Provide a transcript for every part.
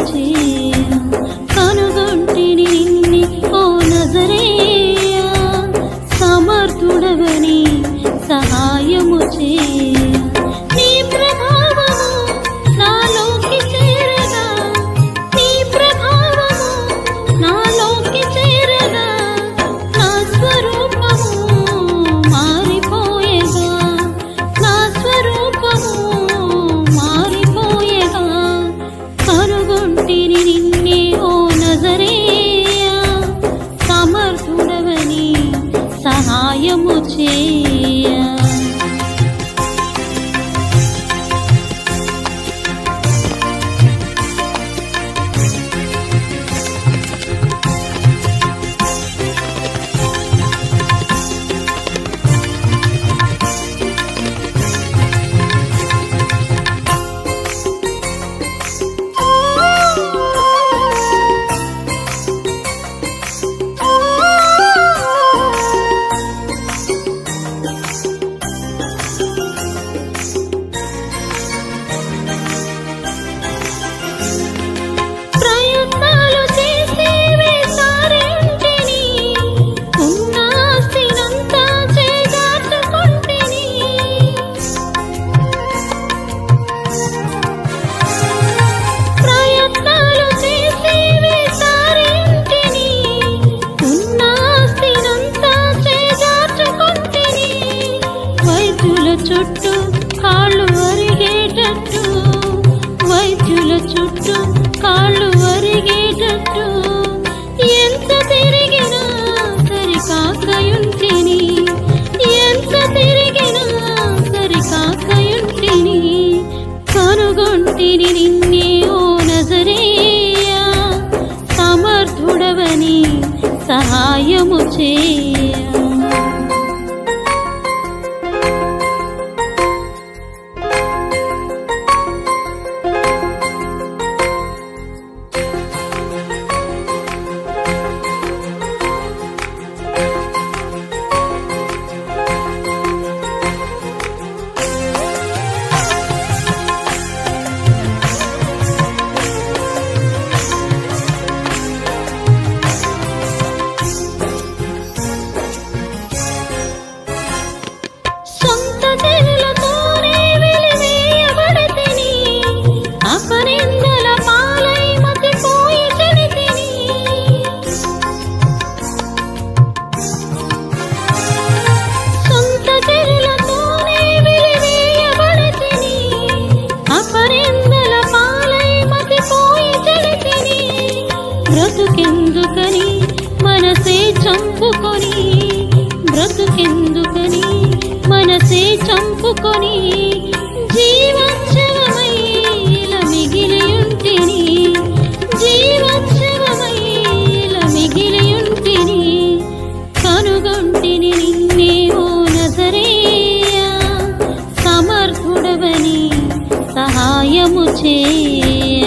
చేయ కనుగొంటిని నిన్నే ఓ నజరేయ సమర్థుడవని సహాయము చేయ నీ ప్రభావము నాలోకి చేరగా నీ ప్రభావము నాలోకి చేరగా నా స్వరూపము మారిపోయేగా నా స్వరూపము మారిపోయేగా కనుగొంటిని నిన్నే ఓ నజరేయ సమర్థుడవని సహాయము చేయ చుట్టూ కాళ్ళు అరిగేటట్టు వైద్యుల చుట్టూ కాళ్ళు అరిగేటట్టు ఎంత తిరిగినా సరికాకయుంటిని ఎంత తిరిగినా సరికాకయుంటిని కనుగొంటిని నిన్నే ఓ నజరేయ సమర్థుడవని సహాయము చేయ బ్రతుకెందుకని మనసే చంపుకొని బ్రతుకెందుకని మనసే చంపుకొని జీవోత్సవమై ఇలా మిగిలియుంటిని జీవోత్సవమై ఇలా మిగిలియుంటిని కనుగొంటిని నిన్నే ఓ నజరేయ సమర్థుడవని సహాయము చేయ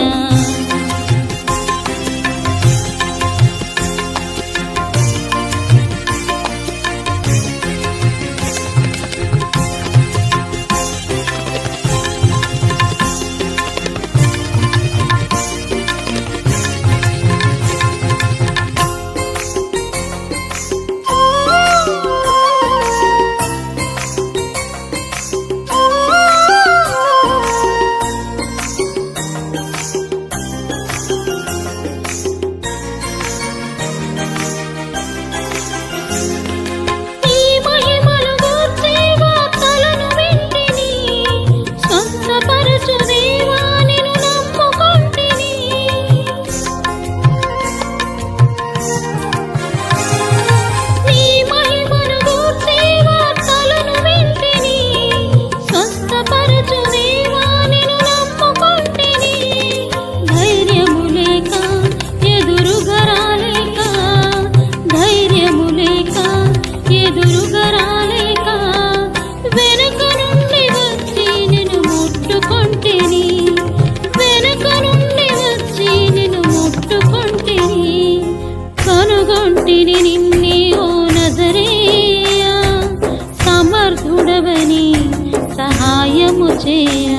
సహాయము చేయ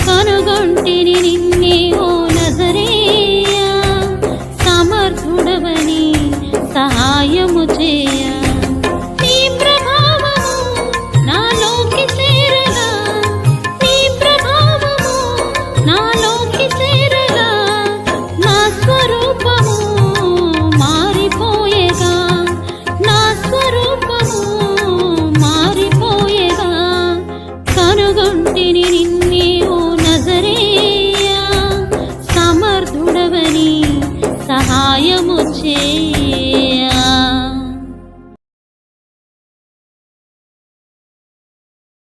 కనుగొంటిని నిన్నే ఓ నజరేయ సహాయము చేయ నీ ప్రభావము నాలోకి చేరగా నీ ప్రభావము నాలోకి చేరగా నా స్వరూపము మారిపోయేగా నా స్వరూపము మారిపోయేగా కనుగొంటిని నిన్నే ఓ నజరేయ సమర్థుడవని సహాయము చేయ